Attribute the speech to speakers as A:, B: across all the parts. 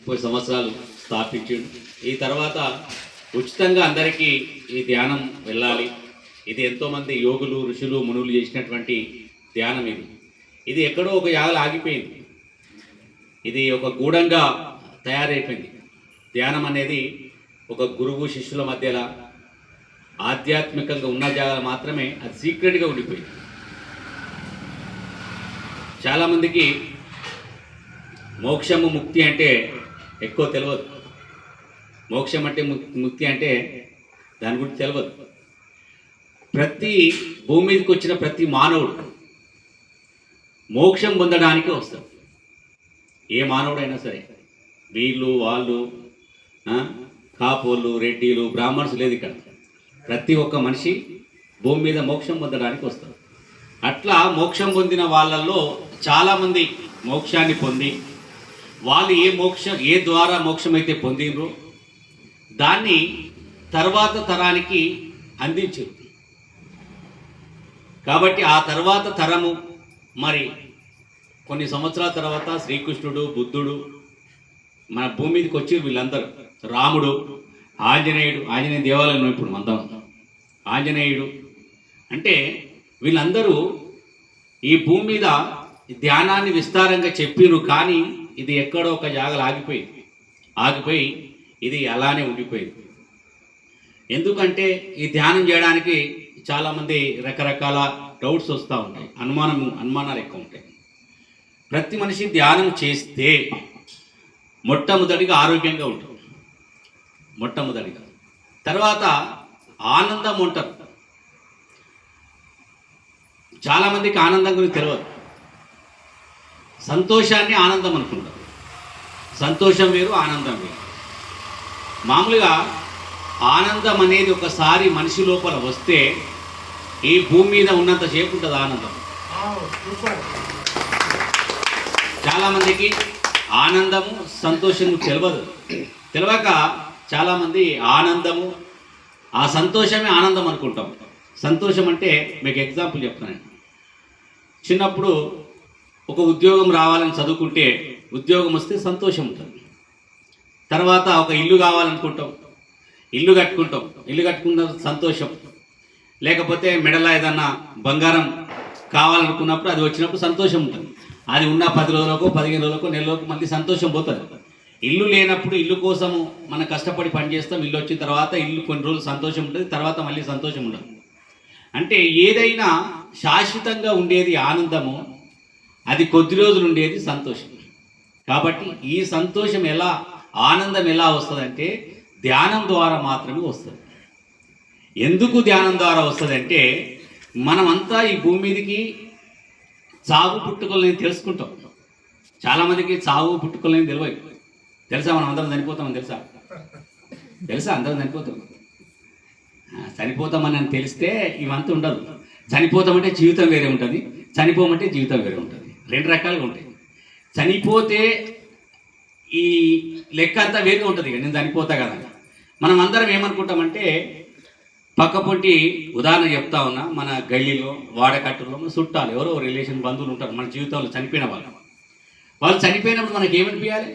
A: 30 సంవత్సరాలు స్థాపించాడు. ఈ తర్వాత ఉచితంగా అందరికీ ఈ ధ్యానం వెళ్ళాలి. ఇది ఎంతోమంది యోగులు ఋషులు మునులు చేసినటువంటి ధ్యానం. ఇది ఎక్కడో ఒక యాగలు ఆగిపోయింది. ఇది ఒక గూఢంగా తయారైపోయింది. ధ్యానం అనేది ఒక గురువు శిష్యుల మధ్యలో ఆధ్యాత్మికంగా ఉన్న జాగాలు మాత్రమే అది సీక్రెట్గా ఉండిపోయింది. చాలామందికి మోక్షము ముక్తి అంటే ఎక్కువ తెలియదు. మోక్షం అంటే ముక్తి అంటే దాని గురించి తెలియదు. ప్రతి భూమి మీదకి వచ్చిన ప్రతి మానవుడు మోక్షం పొందడానికి వస్తారు. ఏ మానవుడైనా సరే, వీళ్ళు వాళ్ళు కాపోళ్ళు రెడ్డిలు బ్రాహ్మణ్స్ లేదు ఇక్కడ. ప్రతి ఒక్క మనిషి భూమి మీద మోక్షం పొందడానికి వస్తారు. అట్లా మోక్షం పొందిన వాళ్ళల్లో చాలామంది మోక్షాన్ని పొంది వాళ్ళు ఏ ద్వారా మోక్షం అయితే పొందినరో దాన్ని తర్వాత తరానికి అందించారు. కాబట్టి ఆ తర్వాత తరము మరి కొన్ని సంవత్సరాల తర్వాత శ్రీకృష్ణుడు బుద్ధుడు మన భూమి మీదకి వచ్చి వీళ్ళందరూ రాముడు ఆంజనేయ దేవాలయం ఇప్పుడు మందం ఆంజనేయుడు అంటే వీళ్ళందరూ ఈ భూమి మీద ధ్యానాన్ని విస్తారంగా చెప్పిరు. కానీ ఇది ఎక్కడో ఒక జాగలు ఆగిపోయి ఇది అలానే ఉండిపోయింది. ఎందుకంటే ఈ ధ్యానం చేయడానికి చాలామంది రకరకాల డౌట్స్ వస్తూ ఉంటాయి, అనుమానాలు ఎక్కువ ఉంటాయి. ప్రతి మనిషి ధ్యానం చేస్తే మొట్టమొదటిగా ఆరోగ్యంగా ఉంటుంది. మొట్టమొదటిగా తర్వాత ఆనందం ఉంటారు. చాలామందికి ఆనందం గురించి తెలియదు. సంతోషాన్ని ఆనందం అనుకుంటారు. సంతోషం వేరు, ఆనందం వేరు. మామూలుగా ఆనందం అనేది ఒకసారి మనిషి లోపల వస్తే ఈ భూమి మీద ఉన్నంతసేపు ఉంటుంది ఆనందం. చాలామందికి ఆనందము సంతోషము తెలియక చాలామంది ఆనందము ఆ సంతోషమే ఆనందం అనుకుంటాం. సంతోషం అంటే మీకు ఎగ్జాంపుల్ చెప్తానండి. చిన్నప్పుడు ఒక ఉద్యోగం రావాలని చదువుకుంటే ఉద్యోగం వస్తే సంతోషం ఉంటుంది. తర్వాత ఒక ఇల్లు కావాలనుకుంటాం, ఇల్లు కట్టుకున్న సంతోషం. లేకపోతే మెడలో ఏదన్నా బంగారం కావాలనుకున్నప్పుడు అది వచ్చినప్పుడు సంతోషం ఉంటుంది. అది ఉన్న 10 రోజులకు 15 రోజులకు నెలలకు మళ్ళీ సంతోషం పోతుంది. ఇల్లు లేనప్పుడు ఇల్లు కోసము మనం కష్టపడి పనిచేస్తాం. ఇల్లు వచ్చిన తర్వాత ఇల్లు కొన్ని రోజులు సంతోషం ఉంటుంది, తర్వాత మళ్ళీ సంతోషం ఉండదు. అంటే ఏదైనా శాశ్వతంగా ఉండేది ఆనందము, అది కొద్ది రోజులు ఉండేది సంతోషం. కాబట్టి ఈ సంతోషం ఆనందం ఎలా వస్తుందంటే ధ్యానం ద్వారా మాత్రమే వస్తుంది. ఎందుకు ధ్యానం ద్వారా వస్తుందంటే మనమంతా ఈ భూమి మీదకి చావు పుట్టుకలని తెలుసుకుంటాం. చాలామందికి చావు పుట్టుకలని తెలియదు. తెలుసా? మనం అందరం చనిపోతామని తెలుసా? అందరం చనిపోతామని తెలిస్తే ఇవంతా ఉండదు. చనిపోతామంటే జీవితం వేరే ఉంటుంది, చనిపోమంటే జీవితం వేరే ఉంటుంది. 2 రకాలుగా ఉంటాయి. చనిపోతే ఈ లెక్క అంతా వేరే ఉంటుంది. ఇక నేను చనిపోతా కదా. మనం అందరం ఏమనుకుంటామంటే పక్కపొంటి ఉదాహరణ చెప్తా ఉన్నా, మన గల్లీలో వాడకట్టులో మన చుట్టాలు ఎవరో రిలేషన్ బంధువులు ఉంటారు మన జీవితంలో చనిపోయిన వాళ్ళు చనిపోయినప్పుడు మనకి ఏమనిపించాలి?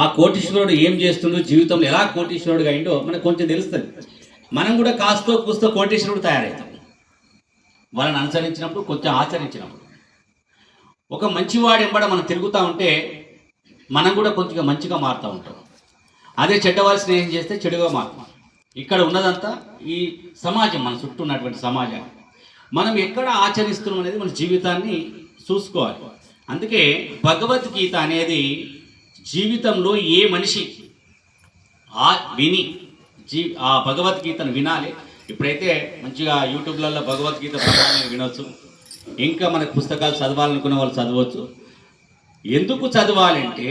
A: ఆ కోటీశ్వరుడు ఏం చేస్తుండో, జీవితంలో ఎలా కోటీశ్వరుడుగా అయిందో మనకు కొంచెం తెలుస్తుంది. మనం కూడా కాస్తో కూస్తో కోటీశ్వరుడు తయారవుతాం వాళ్ళని అనుసరించినప్పుడు, కొంచెం ఆచరించినప్పుడు. ఒక మంచివాడు ఎంబడ మనం తిరుగుతూ ఉంటే మనం కూడా కొంచెం మంచిగా మారుతూ ఉంటాం. అదే చెడ్డవారి స్నేహం చేస్తే చెడుగా మారుతాం. ఇక్కడ ఉన్నదంతా ఈ సమాజం, మన చుట్టూ ఉన్నటువంటి సమాజం మనం ఎక్కడ ఆచరిస్తున్నాం అనేది మన జీవితాన్ని చూసుకోవాలి. అందుకే భగవద్గీత అనేది జీవితంలో ఏ మనిషి విని ఆ భగవద్గీతను వినాలి. ఇప్పుడైతే మంచిగా యూట్యూబ్లలో భగవద్గీత పుస్తకాలను వినొచ్చు. ఇంకా మనకు పుస్తకాలు చదవాలనుకున్న వాళ్ళు చదవచ్చు. ఎందుకు చదవాలంటే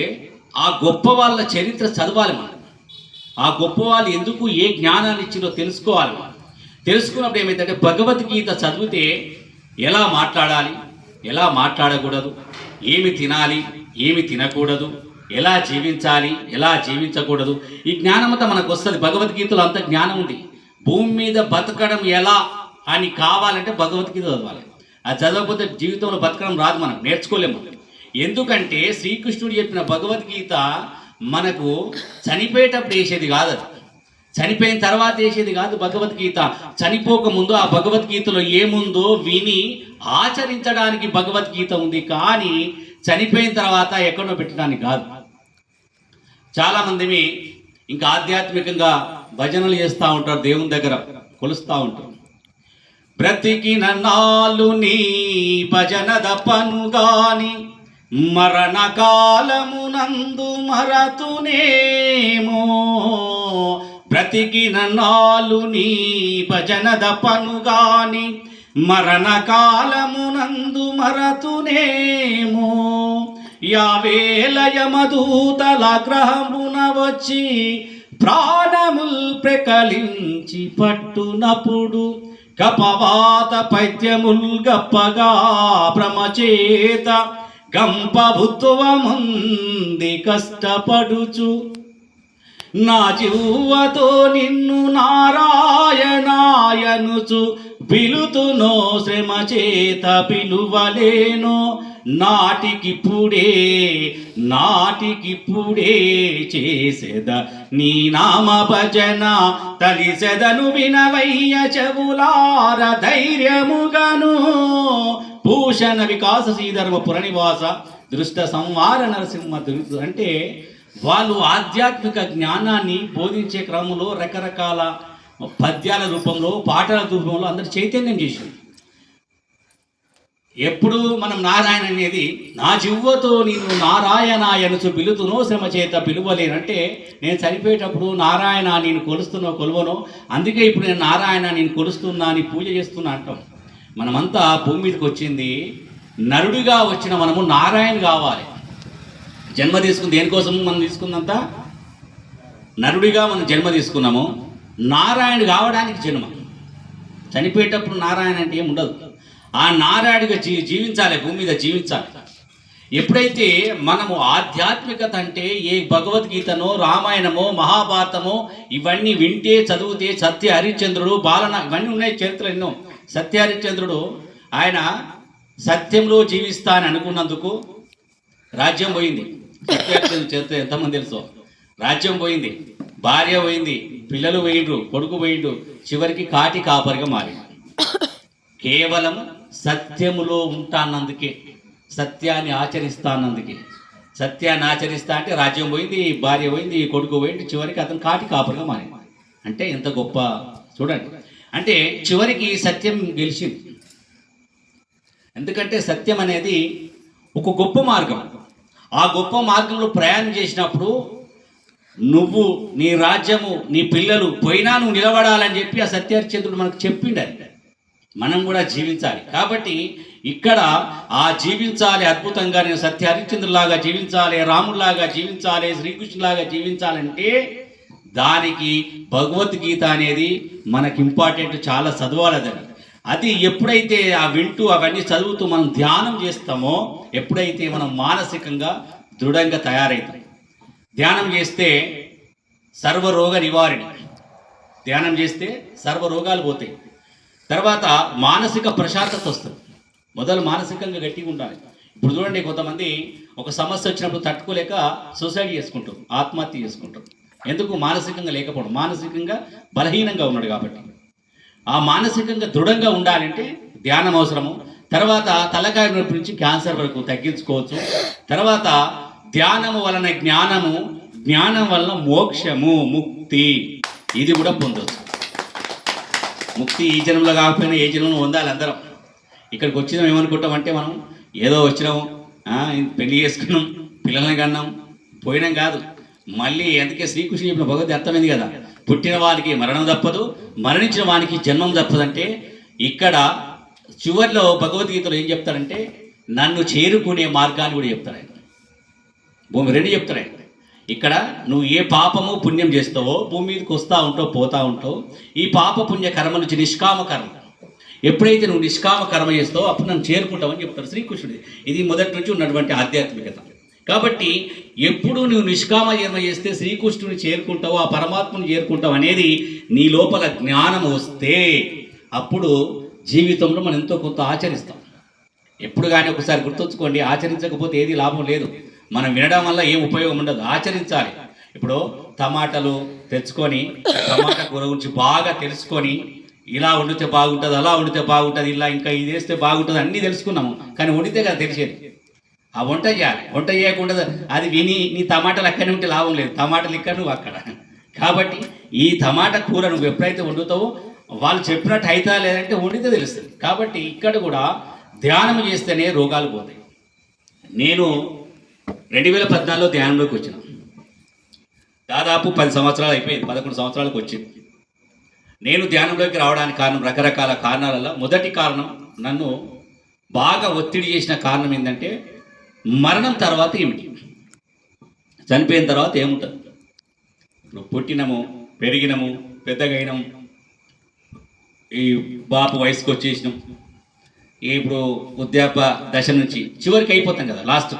A: ఆ గొప్ప వాళ్ళ చరిత్ర చదవాలి. మనం ఆ గొప్ప వాళ్ళు ఎందుకు ఏ జ్ఞానాన్ని ఇచ్చిందో తెలుసుకోవాలి. తెలుసుకున్నప్పుడు ఏమైందంటే భగవద్గీత చదివితే ఎలా మాట్లాడాలి, ఎలా మాట్లాడకూడదు, ఏమి తినాలి, ఏమి తినకూడదు, ఎలా జీవించాలి, ఎలా జీవించకూడదు, ఈ జ్ఞానం అంతా మనకు వస్తుంది. భగవద్గీతలో అంత జ్ఞానం ఉంది. భూమి మీద బతకడం ఎలా అని కావాలంటే భగవద్గీత చదవాలి. అది చదవకపోతే జీవితంలో బతకడం రాదు, మనం నేర్చుకోలేము. ఎందుకంటే శ్రీకృష్ణుడు చెప్పిన భగవద్గీత మనకు చనిపోయేటప్పుడు వేసేది కాదు, అది చనిపోయిన తర్వాత వేసేది కాదు భగవద్గీత. చనిపోక ముందు ఆ భగవద్గీతలో ఏముందో విని ఆచరించడానికి భగవద్గీత ఉంది, కానీ చనిపోయిన తర్వాత ఎక్కడో పెట్టడానికి కాదు. చాలామంది ఇంకా ఆధ్యాత్మికంగా భజనలు చేస్తూ ఉంటారు, దేవుని దగ్గర కొలుస్తూ ఉంటారు. బ్రతికిన నాలు నీ భజన దపను గాని మరణ కాలమునందు మరతునేమో. బ్రతికిన నాలు నీ భజన దపను గాని మరణ కాలమునందు మరతునేమో. యావేళ యమదూతల గ్రహమున వచ్చి ప్రాణముల్ ప్రకలించి పట్టునప్పుడు కపవాత పైత్యముల్ గప్పగా భ్రమచేత గంపభుత్వముంది కష్టపడుచు నా జీవతో నిన్ను నారాయణాయనుచు పిలుతునో శ్రమ చేత పిలువలేనో. నాటికిప్పుడే చేసేద నీ నామ భజన తలిసెదను వినవయ్య చెవులార ధైర్యముగను. భూషణ వికాస శ్రీధర్మ పురనివాస దృష్ట సంవార నరసింహ. అంటే వాళ్ళు ఆధ్యాత్మిక జ్ఞానాన్ని బోధించే క్రమంలో రకరకాల పద్యాల రూపంలో పాటల రూపంలో అందరు చైతన్యం చేశారు. ఎప్పుడు మనం నారాయణ అనేది నా జివ్వతో నిన్ను నారాయణాయనుచు పిలుతునో శ్రమ చేత పిలువలేనంటే నేను చనిపోయేటప్పుడు నారాయణ నేను కొలుస్తున్నో కొలువనో, అందుకే ఇప్పుడు నేను నారాయణ నేను కొలుస్తున్నా అని పూజ చేస్తున్నా అంటాం. మనమంతా భూమి మీదకి వచ్చింది నరుడిగా వచ్చిన మనము నారాయణ కావాలి. జన్మ తీసుకుని దేనికోసము మనం తీసుకున్నంత నరుడిగా మనం జన్మ తీసుకున్నాము, నారాయణ కావడానికి జన్మ. చనిపోయేటప్పుడు నారాయణ అంటే ఏమి ఉండదు, ఆ నారాయణుడిగా జీవించాలి, భూమి మీద జీవించాలి. ఎప్పుడైతే మనము ఆధ్యాత్మికత అంటే ఏ భగవద్గీతనో రామాయణమో మహాభారతమో ఇవన్నీ వింటే చదివితే సత్య హరిశ్చంద్రుడు బాలన ఇవన్నీ ఉన్నాయి చరిత్రలు ఎన్నో. సత్య హరిశ్చంద్రుడు ఆయన సత్యంలో జీవిస్తా అని అనుకున్నందుకు రాజ్యం పోయింది. సత్య హరిశ్చంద్రుడు చరిత్ర ఎంతమంది తెలుసో. రాజ్యం పోయింది, భార్య పోయింది, పిల్లలు పోయిండ్రు, కొడుకు పోయిండు, చివరికి కాటి కాపరిగా మారిండు. కేవలం సత్యములో ఉంటానందుకే, సత్యాన్ని ఆచరిస్తానందుకే. సత్యాన్ని ఆచరిస్తా అంటే రాజ్యం పోయింది, భార్య పోయింది, కొడుకు పోయింది, చివరికి అతను కాటి కాపరిగా మారింది. అంటే ఎంత గొప్ప చూడండి. అంటే చివరికి సత్యం గెలిచింది. ఎందుకంటే సత్యం అనేది ఒక గొప్ప మార్గం. ఆ గొప్ప మార్గంలో ప్రయాణం చేసినప్పుడు నువ్వు నీ రాజ్యము నీ పిల్లలు పోయినా నువ్వు నిలబడాలని చెప్పి ఆ సత్యహరిశ్చంద్రుడు మనకు చెప్పిండాలి. మనం కూడా జీవించాలి. కాబట్టి ఇక్కడ ఆ జీవించాలి అద్భుతంగా, నేను సత్య హరిశ్చంద్రులాగా జీవించాలి, రాముడిలాగా జీవించాలి, శ్రీకృష్ణులాగా జీవించాలంటే దానికి భగవద్గీత అనేది మనకి ఇంపార్టెంట్, చాలా చదవాలదని. అది ఎప్పుడైతే ఆ వింటూ అవన్నీ చదువుతూ మనం ధ్యానం చేస్తామో, ఎప్పుడైతే మనం మానసికంగా దృఢంగా తయారవుతాం. ధ్యానం చేస్తే సర్వరోగ నివారణ, ధ్యానం చేస్తే సర్వరోగాలు పోతాయి. తర్వాత మానసిక ప్రశాంతత వస్తుంది. మొదలు మానసికంగా గట్టిగా ఉండాలి. ఇప్పుడు చూడండి, కొంతమంది ఒక సమస్య వచ్చినప్పుడు తట్టుకోలేక సూసైడ్ చేసుకుంటారు, ఆత్మహత్య చేసుకుంటారు. ఎందుకు? మానసికంగా లేకపోవడం, మానసికంగా బలహీనంగా ఉన్నాడు కాబట్టి. ఆ మానసికంగా దృఢంగా ఉండాలంటే ధ్యానం అవసరము. తర్వాత తలకాయ నొప్పి నుంచి క్యాన్సర్ వరకు తగ్గించుకోవచ్చు. తర్వాత ధ్యానము వలన జ్ఞానము, జ్ఞానం వలన మోక్షము, ముక్తి, ఇది కూడా పొందవచ్చు. ముక్తి ఈ జన్మలో కాకపోయినా ఏ జన్మలో పొందాలి అందరం. ఇక్కడికి వచ్చినాం ఏమనుకుంటామంటే మనం ఏదో వచ్చినాము, పెళ్లి చేసుకున్నాం, పిల్లల్ని కన్నాం, పోయినాం కాదు. మళ్ళీ ఎందుకే శ్రీకృష్ణుడు చెప్పిన భగవద్గీత అర్థమైంది కదా, పుట్టిన వానికి మరణం తప్పదు, మరణించిన వానికి జన్మం తప్పదంటే ఇక్కడ చివరిలో భగవద్గీతలో ఏం చెప్తారంటే నన్ను చేరుకునే మార్గాన్ని కూడా చెప్తారు ఆయన. భూమి రెండు చెప్తారు ఆయన. ఇక్కడ నువ్వు ఏ పాపము పుణ్యం చేస్తావో భూమి మీదకి వస్తూ ఉంటావు, పోతూ ఉంటావు. ఈ పాప పుణ్య కర్మ నుంచి నిష్కామ కర్మ, ఎప్పుడైతే నువ్వు నిష్కామ కర్మ చేస్తావో అప్పుడు నన్ను చేరుకుంటావని చెప్తారు శ్రీకృష్ణుడు. ఇది మొదటి నుంచి ఉన్నటువంటి ఆధ్యాత్మికత. కాబట్టి ఎప్పుడు నువ్వు నిష్కామ కర్మ చేస్తే శ్రీకృష్ణుని చేరుకుంటావు, ఆ పరమాత్మను చేరుకుంటావు అనేది నీ లోపల జ్ఞానం వస్తే అప్పుడు జీవితంలో మనం ఎంతో కొంత ఆచరిస్తాం. ఎప్పుడు కానీ ఒకసారి గుర్తుంచుకోండి, ఆచరించకపోతే ఏది లాభం లేదు. మనం వినడం వల్ల ఏం ఉపయోగం ఉండదు, ఆచరించాలి. ఇప్పుడు టమాటాలు తెచ్చుకొని టమాటా కూర గురించి బాగా తెలుసుకొని ఇలా వండితే బాగుంటుంది, అలా వండితే బాగుంటుంది, ఇలా ఇంకా ఇది వేస్తే బాగుంటుంది అన్నీ తెలుసుకున్నాము. కానీ వండితే కదా తెలిసేది. ఆ వంట చేయాలి. వంట చేయకుండా అది విని నీ టమాటాలు అక్కడనే ఉంటే లాభం లేదు. టమాటాలు ఇక్కడ, నువ్వు అక్కడ. కాబట్టి ఈ టమాటా కూర నువ్వు ఎప్పుడైతే వండుతావో వాళ్ళు చెప్పినట్టు అవుతా లేదంటే వండితే తెలుస్తుంది. కాబట్టి ఇక్కడ కూడా ధ్యానం చేస్తేనే రోగాలు పోతాయి. నేను 2014లో ధ్యానంలోకి వచ్చిన. దాదాపు 10 సంవత్సరాలు అయిపోయింది, 11 సంవత్సరాలకు వచ్చింది. నేను ధ్యానంలోకి రావడానికి కారణం రకరకాల కారణాలలో మొదటి కారణం, నన్ను బాగా ఒత్తిడి చేసిన కారణం ఏంటంటే మరణం తర్వాత ఏమిటి, చనిపోయిన తర్వాత ఏముంటుంది. ఇప్పుడు పుట్టినము, పెరిగినము, పెద్దగైనాము, ఈ బాపు వయసుకు వచ్చేసినాం, ఇప్పుడు వృద్ధాప్య దశ నుంచి చివరికి అయిపోతాం కదా లాస్ట్.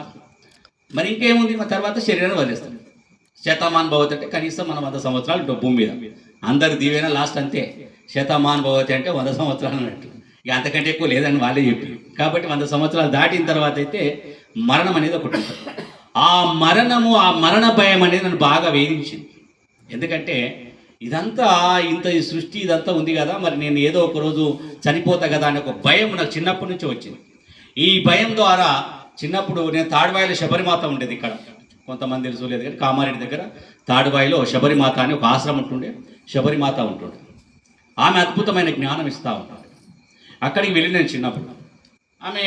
A: మరి ఇంకేముంది, మా తర్వాత శరీరాన్ని వదిలేస్తాం. శతమాన్ భవతి అంటే కనీసం మనం 100 సంవత్సరాలు ఉంటుంది భూమి మీద. అందరి దీవైనా లాస్ట్ అంతే. శతమాన్ భవతి అంటే 100 సంవత్సరాలు అన్నట్టు. ఇక అంతకంటే ఎక్కువ లేదని వాళ్ళే చెప్పి. కాబట్టి 100 సంవత్సరాలు దాటిన తర్వాత అయితే మరణం అనేది ఒకటి ఉంటుంది. ఆ మరణము, ఆ మరణ భయం అనేది నన్ను బాగా వేధించింది. ఎందుకంటే ఇదంతా ఇంత ఈ సృష్టి ఇదంతా ఉంది కదా, మరి నేను ఏదో ఒక రోజు చనిపోతా కదా అనే ఒక భయం నాకు చిన్నప్పటి నుంచి వచ్చింది. ఈ భయం ద్వారా చిన్నప్పుడు నేను తాడుబాయిలో శబరిమాత ఉండేది. ఇక్కడ కొంతమంది తెలుసు లేదు కానీ కామారెడ్డి దగ్గర తాడుబాయిలో శబరిమాత అని ఒక ఆశ్రమం ఉంటుండే. శబరిమాత ఉంటుండే. ఆమె అద్భుతమైన జ్ఞానం ఇస్తూ ఉంటాడు. అక్కడికి వెళ్ళి నేను చిన్నప్పుడు ఆమె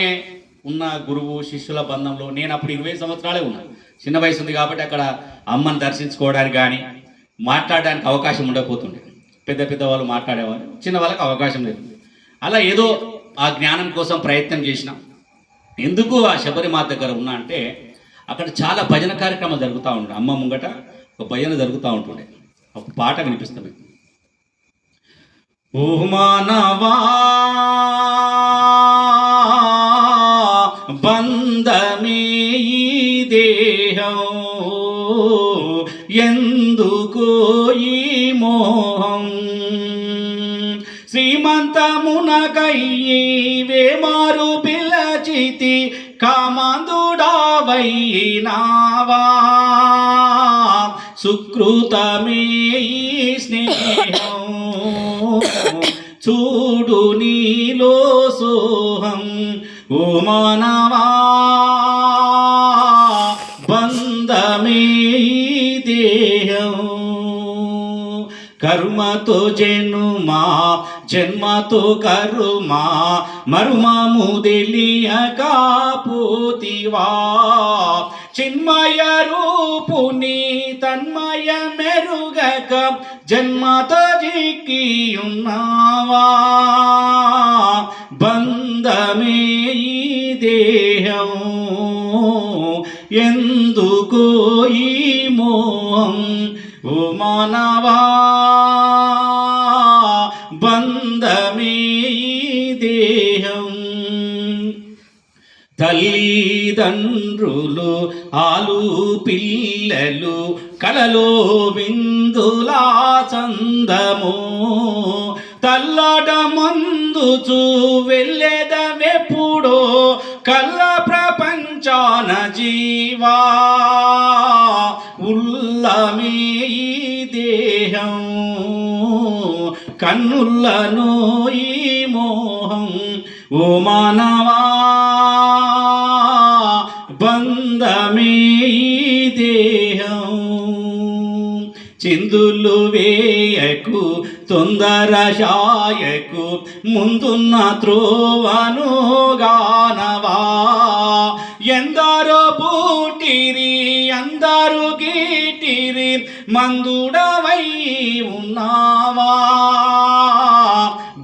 A: ఉన్న గురువు శిష్యుల బంధంలో నేను అప్పుడు 20 సంవత్సరాలే ఉన్నాను. చిన్న వయసు ఉంది కాబట్టి అక్కడ అమ్మని దర్శించుకోవడానికి కానీ మాట్లాడడానికి అవకాశం ఉండకపోతుండే. పెద్ద పెద్ద వాళ్ళు మాట్లాడేవారు, చిన్న వాళ్ళకి అవకాశం లేదు. అలా ఏదో ఆ జ్ఞానం కోసం ప్రయత్నం చేసిన. ఎందుకు ఆ శబరిమాత దగ్గర ఉన్నా అంటే అక్కడ చాలా భజన కార్యక్రమాలు జరుగుతూ ఉండే. అమ్మ ముంగట ఒక భజన జరుగుతూ ఉంటుండే. ఒక పాట వినిపిస్తాం. ఓ మానవా బంధమే ఈ దేహం, ఎందుకో ఈ మోహం, శ్రీమంతమునకయ్యి వేమారు పిలచితి కామందుడావైనావా, సుకృతమే ఈ స్నేహం, చూడు నీలో సోహం. ఓ మానవా బంధమే దేహం, కర్మతో జన్మా జన్మతో కర్మా, మరుమము తెలియకపోతివా, చిన్మయ రూపుని తన్మయ మెరుగక జన్మతో జిక్కి ఉన్నావా, బంధమే ఈ దేహం, ఎందుకో ఈ మోహం. ఓ మానవా బంధమే ఈ దేహం, తల్లిదండ్రులు ఆలు పిల్లలు కలలో విందులా చందము, తల్లడ మందుచు వెళ్ళెదవెప్పుడో కళ్ళ ప్రపంచాన జీవా, ఉల్లమే ఈ దేహం, కన్నులను ఈ మోహం. ఓ మానవా బంధమే ఈ దేహం, చిందులు వేయకు తొందర శాయకు, ముందున్న త్రోవను గానవా, ఎందరో పుట్టిరి అందరూ గీటిరి, మందుడవై ఉన్నావా,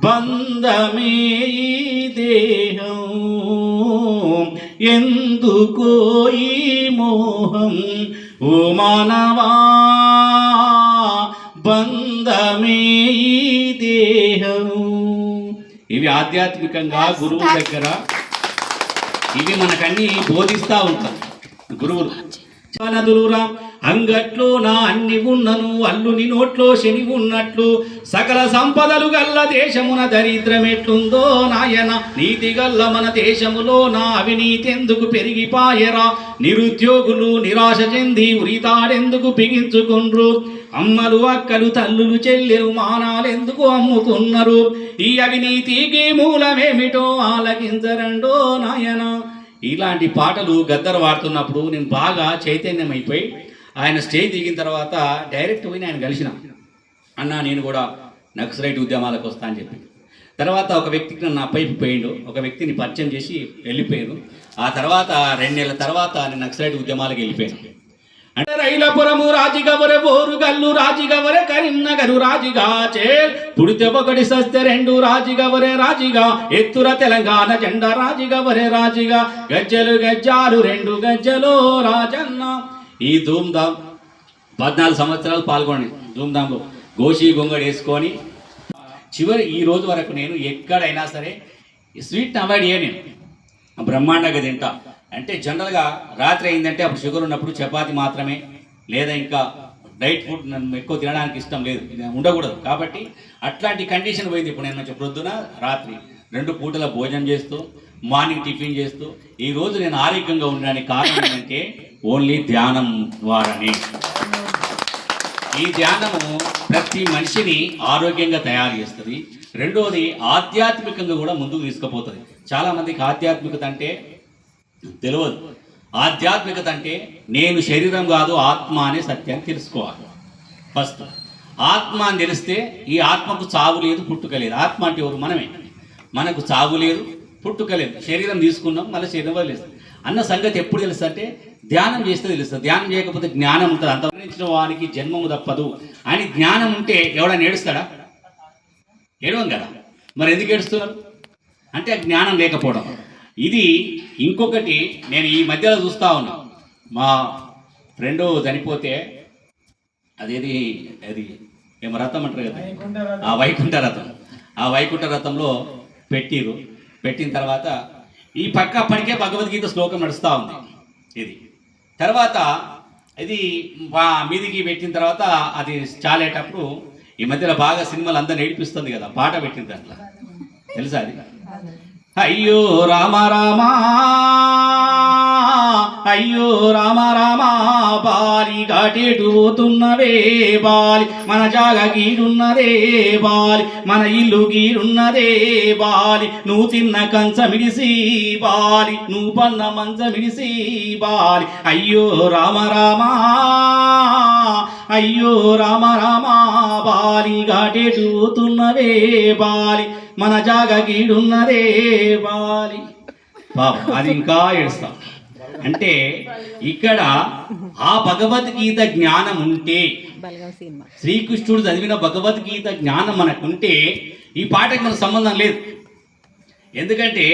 A: బంధమే ఈ దేహం, ఎందుకో ఈ మోహం. ఓ మానవా బంధమే ఈ దేహం. ఇవి ఆధ్యాత్మికంగా గురువు దగ్గర ఇవి మనకన్నీ బోధిస్తూ ఉంటారు గురువులు. నదులురా అంగట్లో నా అన్ని ఉన్నను అల్లుని నోట్లో శని ఉన్నట్లు సకల సంపదలు గల్ల దేశమున దరిద్రమెట్లుందో నాయన నీతి గల్ల మన దేశములో నా అవినీతి ఎందుకు పెరిగిపాయరా నిరుద్యోగులు నిరాశ చెంది ఉరితాడెందుకు బిగించుకుండ్రు అమ్మలు అక్కలు తల్లులు చెల్లెలు మానాలెందుకు అమ్ముతున్నారు ఈ అవినీతికి మూలమేమిటో ఆలకించరండో నాయన. ఇలాంటి పాటలు గద్దర్ వాడుతున్నప్పుడు నేను బాగా చైతన్యం అయిపోయి ఆయన స్టేజ్ దిగిన తర్వాత డైరెక్ట్ పోయి ఆయన కలిసిన, అన్న నేను కూడా నక్సలైట్ ఉద్యమాలకు వస్తా అని చెప్పి. తర్వాత ఒక వ్యక్తికి నన్ను పైపు పోయిండు, ఒక వ్యక్తిని పరిచయం చేసి వెళ్ళిపోయాను. ఆ తర్వాత 2 నెలల తర్వాత నేను నక్సలైట్ ఉద్యమాలకు వెళ్ళిపోయాను. అంటే రైలపురము రాజిగవరె ఓరుగల్లు రాజిగవరె కరీంనగరు రాజిగా చేల్ పుడితే ఒకటి సస్తే 2 రాజిగవరె రాజిగా ఎత్తుర తెలంగాణ జెండా రాజిగవరె రాజిగా గజ్జలు గజ్జాలు 2 గజ్జలో రాజన్న. ఈ ధూమ్ధామ్ 14 సంవత్సరాలు పాల్గొని ధూమ్ధామ్లో గోషి గొంగడి వేసుకొని చివరి ఈ రోజు వరకు నేను ఎక్కడైనా సరే స్వీట్ని అవాయిడ్ చేయను, బ్రహ్మాండంగా తింటా. అంటే జనరల్గా రాత్రి అయిందంటే అప్పుడు షుగర్ ఉన్నప్పుడు చపాతి మాత్రమే, లేదా ఇంకా డైట్ ఫుడ్ నన్ను ఎక్కువ తినడానికి ఇష్టం లేదు, ఉండకూడదు. కాబట్టి అట్లాంటి కండిషన్ పోయింది. ఇప్పుడు నేను మంచి ప్రొద్దున రాత్రి 2 పూటల భోజనం చేస్తూ మార్నింగ్ టిఫిన్ చేస్తూ ఈరోజు నేను ఆరోగ్యంగా ఉండడానికి కారణం ఏంటంటే ఓన్లీ ధ్యానం ద్వారానే. ఈ ధ్యానము ప్రతి మనిషిని ఆరోగ్యంగా తయారు చేస్తుంది. రెండోది ఆధ్యాత్మికంగా కూడా ముందుకు తీసుకుపోతుంది. చాలామందికి ఆధ్యాత్మికత అంటే తెలియదు. ఆధ్యాత్మికత అంటే నేను శరీరం కాదు ఆత్మ అనే సత్యాన్ని తెలుసుకోవాలి. ఫస్ట్ ఆత్మ అని తెలిస్తే ఈ ఆత్మకు చావు లేదు పుట్టుక లేదు. ఆత్మ అంటే ఎవరు? మనమే. మనకు చావు లేదు పుట్టుక లేదు. శరీరం తీసుకున్నాం మళ్ళీ శరీరం వదిలేస్తాం అన్న సంగతి ఎప్పుడు తెలుస్తుంది అంటే ధ్యానం చేస్తే తెలుస్తుంది. ధ్యానం చేయకపోతే జ్ఞానం ఉంటుంది. అంత వర్ణించిన వానికి జన్మము తప్పదు అని జ్ఞానం ఉంటే ఎవడైనా ఏడుస్తాడా? ఏడవం కదా. మరి ఎందుకు ఏడుస్తున్నారు అంటే జ్ఞానం లేకపోవడం. ఇది ఇంకొకటి నేను ఈ మధ్యలో చూస్తూ ఉన్నా. మా ఫ్రెండ్ చనిపోతే అది ఏమో రథం అంటారు కదా, ఆ వైకుంఠ రథం. ఆ వైకుంఠ రథంలో పెట్టిన తర్వాత ఈ పక్క అప్పటికే భగవద్గీత శ్లోకం నడుస్తూ ఉంది. ఇది తర్వాత ఇది మీదికి పెట్టిన తర్వాత అది చాలేటప్పుడు ఈ మధ్యలో బాగా సినిమాలు అందరూ ఏడిపిస్తుంది కదా, పాట పెట్టింది అట్లా తెలుసా అది? అయ్యో రామ రామ అయ్యో రామ రామ బాలి ఘాటేటు పోతున్నవే బాలి మన జాగ గీడున్నదే బాలి మన ఇల్లు గీడున్నదే బాలి నువ్వు తిన్న కంచమిడిసి బాలి నువ్వు పన్న మంచమిడిసి బాలి అయ్యో రామ రామ అయ్యో రామ రామ బాలి ఘాటేటు పోతున్నవే బాలి మన జాగ గీడున్నదే బాలి. బాబు అది ఇంకా ఏడుస్తాం. అంటే ఇక్కడ ఆ భగవద్గీత జ్ఞానం ఉంటే, శ్రీకృష్ణుడు చదివిన భగవద్గీత జ్ఞానం మనకుంటే ఈ పాటకి మనకు సంబంధం లేదు. ఎందుకంటే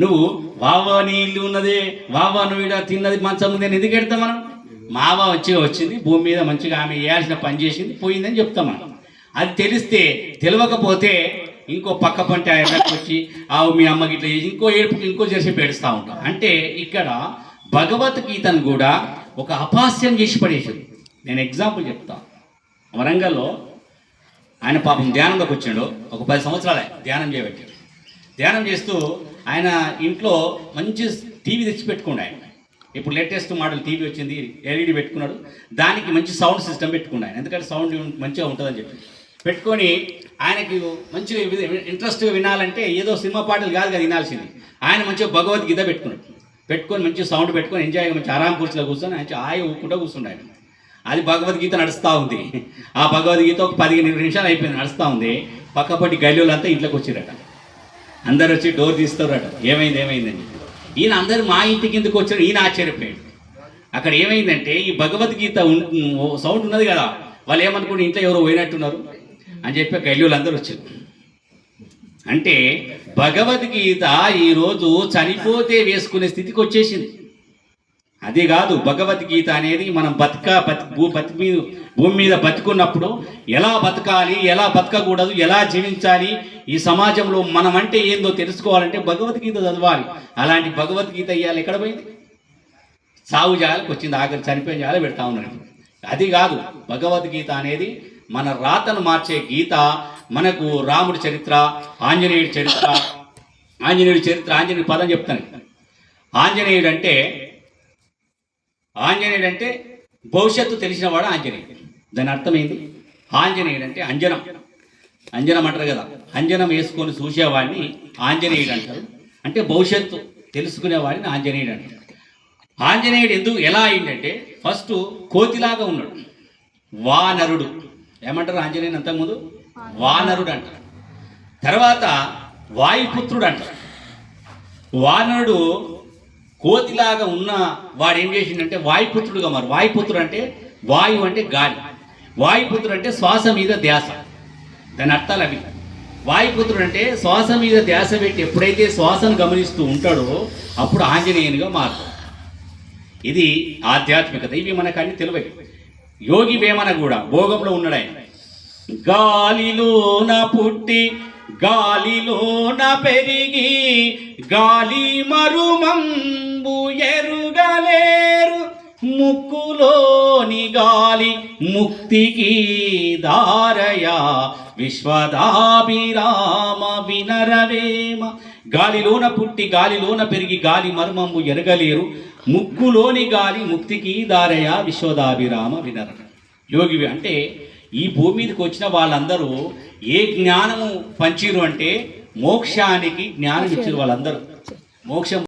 A: నువ్వు వావా నీ ఇల్లు ఉన్నదే, వావా నువ్వు ఇక్కడ తిన్నది మంచం ఉంది అని ఎందుకు ఎడతాం మనం? మావా వచ్చింది భూమి మీద మంచిగా ఆమె వేయాల్సిన పని చేసింది పోయిందని చెప్తాం మనం. అది తెలిస్తే తెలియకపోతే ఇంకో పక్క పంట ఎర్రకు వచ్చి ఆవు మీ అమ్మకి ఇట్లా ఇంకో ఏడుపుకి ఇంకో చేసి పెడుస్తూ ఉంటాం. అంటే ఇక్కడ భగవద్గీతను కూడా ఒక అపహాస్యం చేసి పడేసింది. నేను ఎగ్జాంపుల్ చెప్తాను. వరంగల్లో ఆయన పాపం ధ్యానంలోకి వచ్చాడు. ఒక 10 సంవత్సరాలే ధ్యానం చేయబెట్టాడు. ధ్యానం చేస్తూ ఆయన ఇంట్లో మంచి టీవీ తెచ్చి పెట్టుకున్నాడు. ఆయన ఇప్పుడు లేటెస్ట్ మోడల్ టీవీ వచ్చింది, ఎల్ఈడి పెట్టుకున్నాడు. దానికి మంచి సౌండ్ సిస్టమ్ పెట్టుకున్నాడు. ఎందుకంటే సౌండ్ మంచిగా ఉంటుందని చెప్పి పెట్టుకొని ఆయనకి మంచిగా ఇంట్రెస్ట్గా వినాలంటే ఏదో సినిమా పాటలు కాదు కదా వినాల్సింది. ఆయన మంచిగా భగవద్గీత పెట్టుకొని మంచి సౌండ్ పెట్టుకొని ఎంజాయ్గా మంచి ఆరాం కూర్చులో కూర్చొని ఆయన హాయి ఊపుకుంటూ కూర్చుంటాడు. అది భగవద్గీత నడుస్తూ ఉంది. ఆ భగవద్గీత ఒక 15 నిమిషాలు అయిపోయింది నడుస్తూ ఉంది. పక్కపట్టి గల్లీలంతా ఇంట్లోకి వచ్చిరట. అందరు వచ్చి డోర్ తీస్తారట, ఏమైందని. ఈయన అందరు మా ఇంటికి ఎందుకు వచ్చారు ఈయన ఆశ్చర్యపోయాడు. అక్కడ ఏమైందంటే ఈ భగవద్గీత సౌండ్ ఉన్నది కదా, వాళ్ళు ఏమనుకుంటే ఇంట్లో ఎవరో పోయినట్టున్నారు అని చెప్పి గల్లీలు అందరూ వచ్చారు. అంటే భగవద్గీత ఈరోజు చనిపోతే వేసుకునే స్థితికి వచ్చేసింది. అదే కాదు, భగవద్గీత అనేది మనం భూమి మీద బతుకున్నప్పుడు ఎలా బతకాలి, ఎలా బతకకూడదు, ఎలా జీవించాలి, ఈ సమాజంలో మనం అంటే ఏందో తెలుసుకోవాలంటే భగవద్గీత చదవాలి. అలాంటి భగవద్గీత ఇవాళ ఎక్కడ పోయింది? సాగు జాగాలకు వచ్చింది. ఆఖరి చనిపోయిన జాగాలు పెడతా ఉన్నారు. అది కాదు భగవద్గీత అనేది మన రాతను మార్చే గీత. మనకు రాముడి చరిత్ర, ఆంజనేయుడి చరిత్ర, ఆంజనేయుడి పదం చెప్తాను. ఆంజనేయుడు అంటే భవిష్యత్తు తెలిసినవాడు ఆంజనేయుడు. దాని అర్థమైంది. ఆంజనేయుడు అంటే అంజనం అంటారు కదా, అంజనం వేసుకొని చూసేవాడిని ఆంజనేయుడు అంటారు. అంటే భవిష్యత్తు తెలుసుకునేవాడిని ఆంజనేయుడు అంటారు. ఆంజనేయుడు ఎలా అయిందంటే ఫస్ట్ కోతిలాగా ఉన్నాడు, వానరుడు. ఏమంటారు ఆంజనేయుడు అంతకుముందు? వానరుడు అంటారు. తర్వాత వాయుపుత్రుడు అంటారు. వానరుడు కోతిలాగా ఉన్న వాడు ఏం చేసిండంటే వాయుపుత్రుడుగా మారు. వాయుపుత్రుడు అంటే వాయువు అంటే గాలి, వాయుపుత్రుడు అంటే శ్వాస మీద ధ్యాస. దాని అర్థాలు అవి. వాయుపుత్రుడు అంటే శ్వాస మీద ధ్యాస పెట్టి ఎప్పుడైతే శ్వాసను గమనిస్తూ ఉంటాడో అప్పుడు ఆంజనేయునిగా మారుతాడు. ఇది ఆధ్యాత్మికత. ఇవి మనకు అన్ని తెలివై. యోగి వేమన కూడా భోగంలో ఉన్నాడు ఆయన. గాలిలోన పుట్టి గాలిలోన పెరిగి గాలి మరుమంబు ఎరుగలేరు, ముక్కులోని గాలి ముక్తికి దారయా, విశ్వదాభిరామ వినరవేమ. గాలిలోన పుట్టి గాలిలోన పెరిగి గాలి మర్మంబు ఎరగలేరు, ముక్కులోని గాలి ముక్తికి దారయా, విశ్వదాభిరామ వినర. యోగివి అంటే ఈ భూమి మీదకి వచ్చిన వాళ్ళందరూ ఏ జ్ఞానము పంచిరు అంటే మోక్షానికి జ్ఞానం ఇచ్చారు వాళ్ళందరూ. మోక్షం